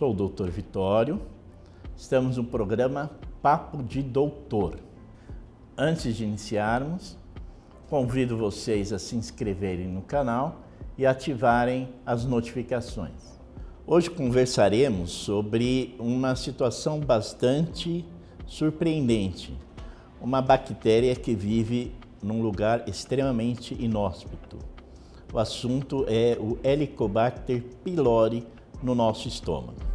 sou o Dr. Vitório, estamos no programa Papo de Doutor. Antes de iniciarmos, convido vocês a se inscreverem no canal e ativarem as notificações. Hoje conversaremos sobre uma situação bastante surpreendente, uma bactéria que vive num lugar extremamente inóspito. O assunto é o Helicobacter pylori no nosso estômago.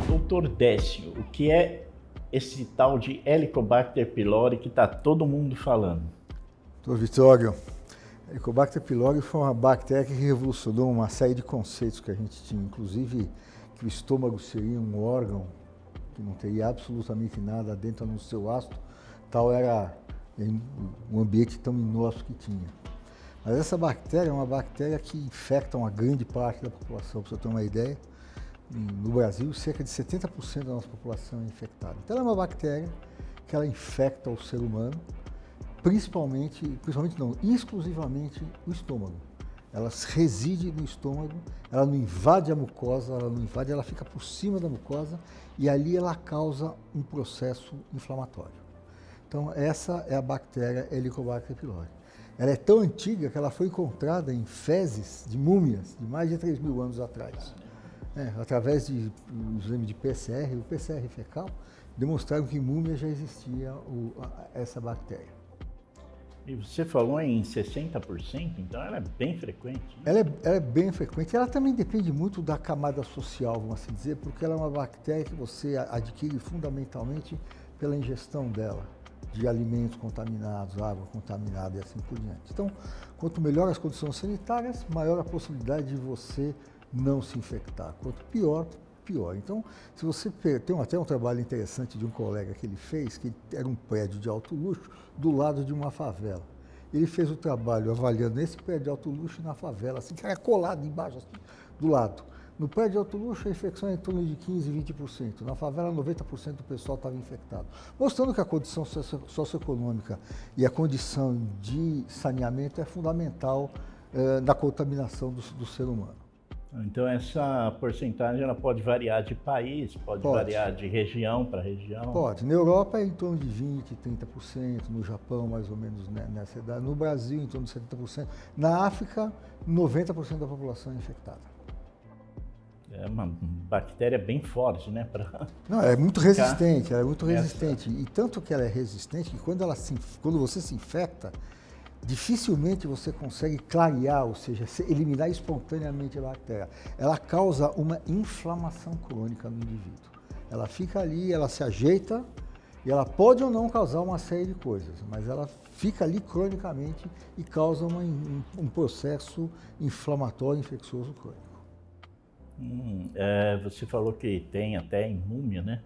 Doutor Décio, o que é esse tal de Helicobacter pylori que está todo mundo falando? Doutor Vitório, Helicobacter pylori foi uma bactéria que revolucionou uma série de conceitos que a gente tinha, inclusive que o estômago seria um órgão que não teria absolutamente nada dentro no seu ácido, tal era um ambiente tão inóspito que tinha. Mas essa bactéria é uma bactéria que infecta uma grande parte da população, para você ter uma ideia. No Brasil, cerca de 70% da nossa população é infectada. Então, ela é uma bactéria que ela infecta o ser humano, exclusivamente o estômago. Ela reside no estômago, ela não invade a mucosa, ela fica por cima da mucosa e ali ela causa um processo inflamatório. Então, essa é a bactéria Helicobacter pylori. Ela é tão antiga que ela foi encontrada em fezes de múmias de mais de 3.000 anos atrás. Através de um exame de PCR, o PCR fecal, demonstraram que em múmia já existia essa bactéria. E você falou em 60%, então ela é bem frequente. Ela é bem frequente. Ela também depende muito da camada social, vamos assim dizer, porque ela é uma bactéria que você adquire fundamentalmente pela ingestão dela, de alimentos contaminados, água contaminada e assim por diante. Então, quanto melhor as condições sanitárias, maior a possibilidade de você não se infectar. Quanto pior, pior. Então, se você tem até um trabalho interessante de um colega que ele fez, que era um prédio de alto luxo do lado de uma favela. Ele fez o trabalho avaliando esse prédio de alto luxo na favela, assim, que era colado embaixo, assim, do lado. No prédio de alto luxo, a infecção é em torno de 15%, 20%. Na favela, 90% do pessoal estava infectado. Mostrando que a condição socioeconômica e a condição de saneamento é fundamental na contaminação do ser humano. Então, essa porcentagem ela pode variar de país, pode variar de região para região? Pode. Na Europa é em torno de 20%, 30%, no Japão mais ou menos nessa idade, no Brasil em torno de 70%, na África 90% da população é infectada. É uma bactéria bem forte, né? Não, é muito resistente, ela é muito resistente. E tanto que ela é resistente que quando você se infecta, dificilmente você consegue clarear, ou seja, eliminar espontaneamente a bactéria. Ela causa uma inflamação crônica no indivíduo. Ela fica ali, ela se ajeita e ela pode ou não causar uma série de coisas, mas ela fica ali cronicamente e causa um processo inflamatório infeccioso crônico. Você falou que tem até em múmia, né?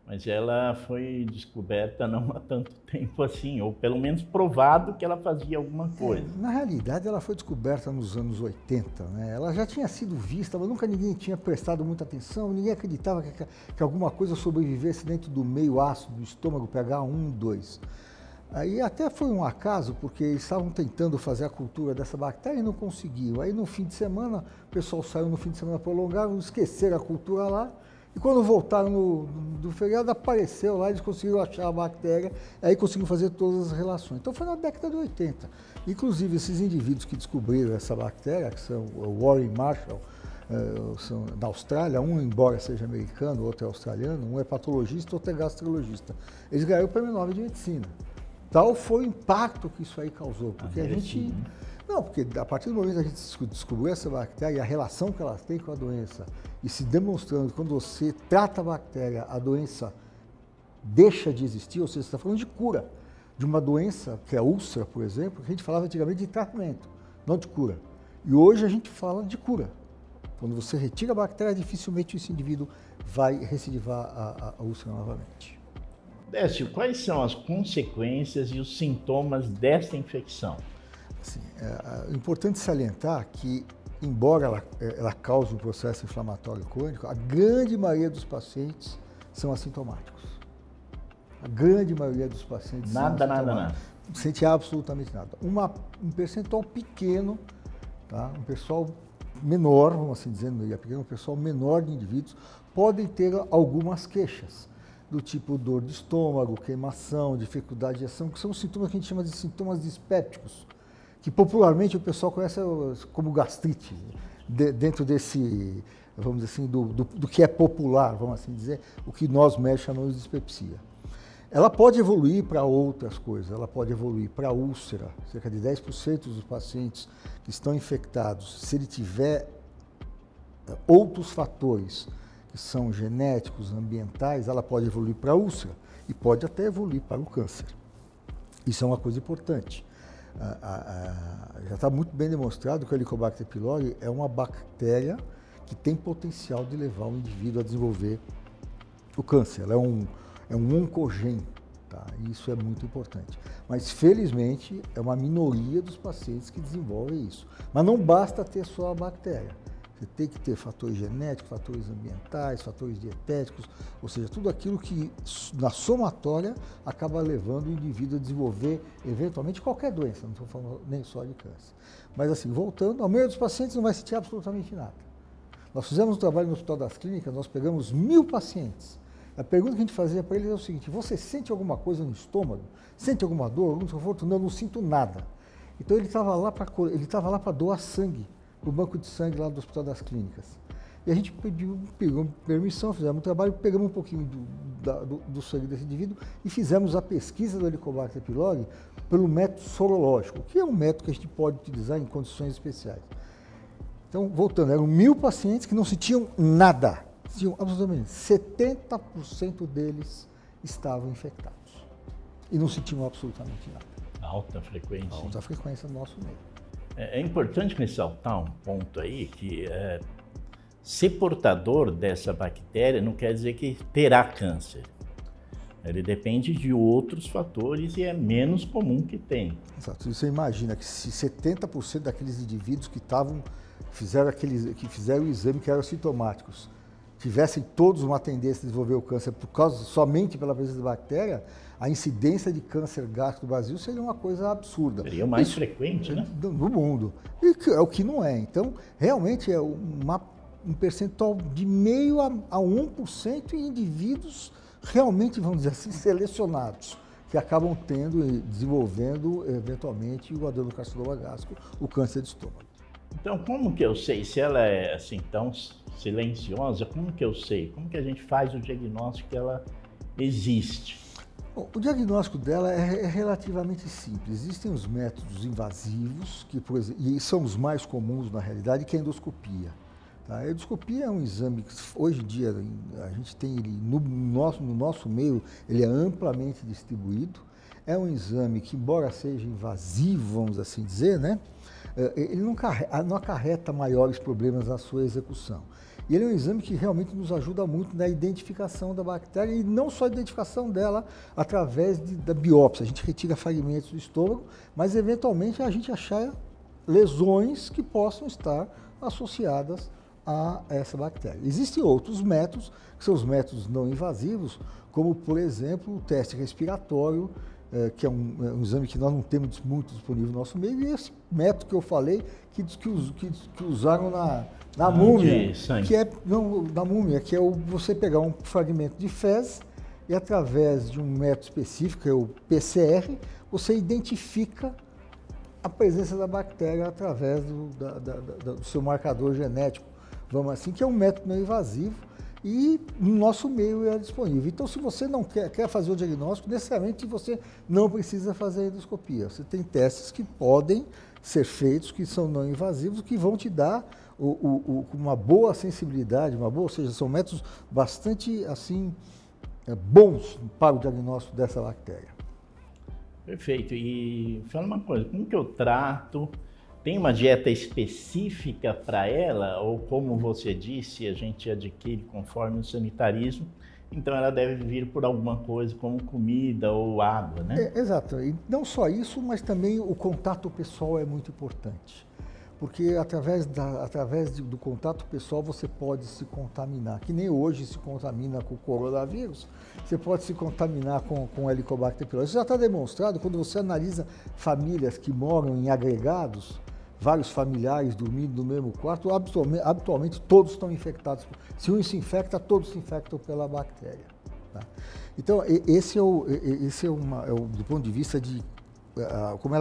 Mas ela foi descoberta não há tanto tempo assim, ou pelo menos provado que ela fazia alguma coisa. Na realidade, ela foi descoberta nos anos 80, né? Ela já tinha sido vista, mas nunca ninguém tinha prestado muita atenção, ninguém acreditava que alguma coisa sobrevivesse dentro do meio ácido do estômago pH1, 2. Aí até foi um acaso, porque eles estavam tentando fazer a cultura dessa bactéria e não conseguiam. Aí no fim de semana, o pessoal saiu no fim de semana prolongado, esqueceram a cultura lá, e quando voltaram do feriado, apareceu lá, eles conseguiram achar a bactéria, aí conseguiram fazer todas as relações. Então foi na década de 80. Inclusive, esses indivíduos que descobriram essa bactéria, que são o Warren Marshall, são da Austrália, um embora seja americano, o outro é australiano, um é patologista, outro é gastrologista. Eles ganharam o prêmio Nobel de Medicina. Tal foi o impacto que isso aí causou, porque a gente... Não, porque a partir do momento que a gente descobriu essa bactéria e a relação que ela tem com a doença, e se demonstrando que quando você trata a bactéria, a doença deixa de existir, ou seja, você está falando de cura de uma doença, que é a úlcera, por exemplo, que a gente falava antigamente de tratamento, não de cura. E hoje a gente fala de cura. Quando você retira a bactéria, dificilmente esse indivíduo vai recidivar a úlcera novamente. Décio, quais são as consequências e os sintomas desta infecção? Assim, é importante salientar que, embora ela cause um processo inflamatório crônico, a grande maioria dos pacientes são assintomáticos. A grande maioria dos pacientes Nada. Não sente absolutamente nada. Um percentual pequeno, tá? Um pessoal menor, vamos assim dizer, um pessoal menor de indivíduos podem ter algumas queixas, do tipo dor de estômago, queimação, dificuldade de ação, que são sintomas que a gente chama de sintomas dispépticos, que popularmente o pessoal conhece como gastrite, dentro desse, vamos dizer assim, do que é popular, vamos assim dizer, o que nós médicos chamamos de dispepsia. Ela pode evoluir para outras coisas, ela pode evoluir para úlcera, cerca de 10% dos pacientes que estão infectados, se ele tiver outros fatores que são genéticos, ambientais, ela pode evoluir para úlcera e pode até evoluir para o câncer. Isso é uma coisa importante. Já está muito bem demonstrado que o Helicobacter pylori é uma bactéria que tem potencial de levar o indivíduo a desenvolver o câncer. Ela é um oncogene, tá? Isso é muito importante. Mas, felizmente, é uma minoria dos pacientes que desenvolvem isso. Mas não basta ter só a bactéria. Você tem que ter fatores genéticos, fatores ambientais, fatores dietéticos, ou seja, tudo aquilo que, na somatória, acaba levando o indivíduo a desenvolver, eventualmente, qualquer doença. Não estou falando nem só de câncer. Mas, assim, voltando, a maioria dos pacientes não vai sentir absolutamente nada. Nós fizemos um trabalho no Hospital das Clínicas, nós pegamos 1000 pacientes. A pergunta que a gente fazia para eles é o seguinte: você sente alguma coisa no estômago? Sente alguma dor, algum desconforto? Não sinto nada. Então ele estava lá para doar sangue, no banco de sangue lá do Hospital das Clínicas. E a gente pegou permissão, fizemos um trabalho, pegamos um pouquinho do sangue desse indivíduo e fizemos a pesquisa do Helicobacter pylori pelo método sorológico, que é um método que a gente pode utilizar em condições especiais. Então, voltando, eram 1000 pacientes que não sentiam nada. Absolutamente 70% deles estavam infectados e não sentiam absolutamente nada. Alta frequência. Alta frequência no nosso meio. É importante ressaltar um ponto aí, que ser portador dessa bactéria não quer dizer que terá câncer. Ele depende de outros fatores e é menos comum que tem. Exato. Você imagina que se 70% daqueles indivíduos que fizeram o exame que eram sintomáticos tivessem todos uma tendência a desenvolver o câncer somente pela presença da bactéria, a incidência de câncer gástrico no Brasil seria uma coisa absurda. Seria o mais frequente, né? No mundo. E é o que não é. Então, realmente é um percentual de 0,5% a 1% em indivíduos realmente, vamos dizer assim, selecionados, que acabam desenvolvendo, eventualmente, o adenocarcinoma gástrico, o câncer de estômago. Então, como que eu sei se ela é assim tão silenciosa? Como que eu sei? Como que a gente faz o diagnóstico que ela existe? Bom, o diagnóstico dela é relativamente simples. Existem os métodos invasivos, que, por exemplo, e são os mais comuns na realidade, que é a endoscopia. Tá? A endoscopia é um exame que hoje em dia a gente tem ele no nosso meio, ele é amplamente distribuído. É um exame que, embora seja invasivo, vamos assim dizer, né? Ele não acarreta maiores problemas na sua execução. E ele é um exame que realmente nos ajuda muito na identificação da bactéria e não só a identificação dela através da biópsia. A gente retira fragmentos do estômago, mas eventualmente a gente achar lesões que possam estar associadas a essa bactéria. Existem outros métodos, que são os métodos não invasivos, como, por exemplo, o teste respiratório, que é um exame que nós não temos muito disponível no nosso meio, e esse método que eu falei, que usaram na múmia, na múmia, que é você pegar um fragmento de fezes e, através de um método específico, que é o PCR, você identifica a presença da bactéria através do seu marcador genético, vamos assim, que é um método não invasivo, e no nosso meio é disponível. Então, se você não quer fazer o diagnóstico, necessariamente você não precisa fazer a endoscopia. Você tem testes que podem ser feitos, que são não invasivos, que vão te dar uma boa sensibilidade, ou seja, são métodos bastante assim, bons para o diagnóstico dessa bactéria. Perfeito. E fala uma coisa, como que eu trato? Tem uma dieta específica para ela? Ou, como você disse, a gente adquire conforme o sanitarismo, então ela deve vir por alguma coisa como comida ou água, né? Exato. E não só isso, mas também o contato pessoal é muito importante. porque através do contato pessoal você pode se contaminar, que nem hoje se contamina com o coronavírus, você pode se contaminar com o Helicobacter pylori. Isso já está demonstrado quando você analisa famílias que moram em agregados, vários familiares dormindo no mesmo quarto, habitualmente todos estão infectados. Se um se infecta, todos se infectam pela bactéria. Tá? Então, esse é do ponto de vista de como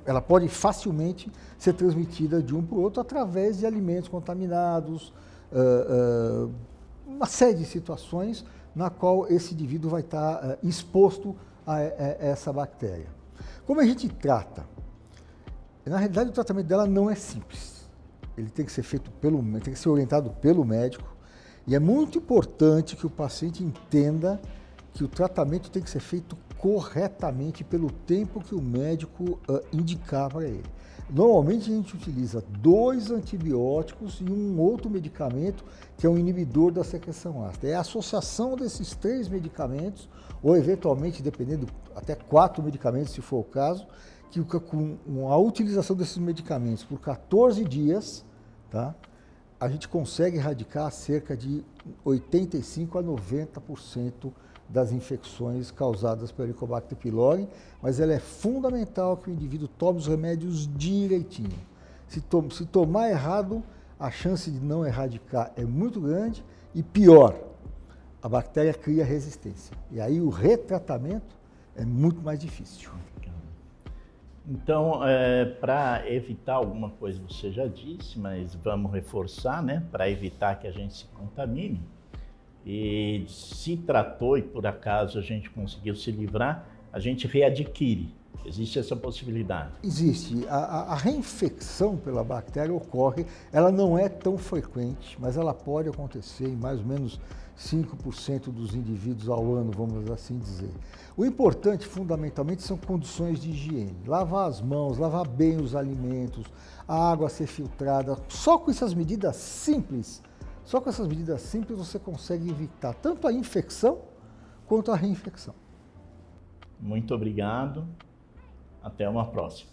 ela pode facilmente ser transmitida de um para o outro através de alimentos contaminados, uma série de situações na qual esse indivíduo vai estar exposto a essa bactéria. Como a gente trata? Na realidade, o tratamento dela não é simples. Ele tem que ser feito tem que ser orientado pelo médico, e é muito importante que o paciente entenda que o tratamento tem que ser feito corretamente pelo tempo que o médico indicar para ele. Normalmente a gente utiliza 2 antibióticos e um outro medicamento que é um inibidor da secreção ácida. É a associação desses 3 medicamentos, ou eventualmente, dependendo, até 4 medicamentos se for o caso, que com a utilização desses medicamentos por 14 dias, tá, a gente consegue erradicar cerca de 85% a 90% das infecções causadas pelo Helicobacter pylori, mas ela é fundamental que o indivíduo tome os remédios direitinho. Se tomar errado, a chance de não erradicar é muito grande e pior, a bactéria cria resistência. E aí o retratamento é muito mais difícil. Então, para evitar alguma coisa, você já disse, mas vamos reforçar, né? Para evitar que a gente se contamine. E se tratou e por acaso a gente conseguiu se livrar, a gente readquire. Existe essa possibilidade? Existe. A reinfecção pela bactéria ocorre, ela não é tão frequente, mas ela pode acontecer em mais ou menos 5% dos indivíduos ao ano, vamos assim dizer. O importante, fundamentalmente, são condições de higiene. Lavar as mãos, lavar bem os alimentos, a água ser filtrada. Só com essas medidas simples, você consegue evitar tanto a infecção quanto a reinfecção. Muito obrigado. Até uma próxima.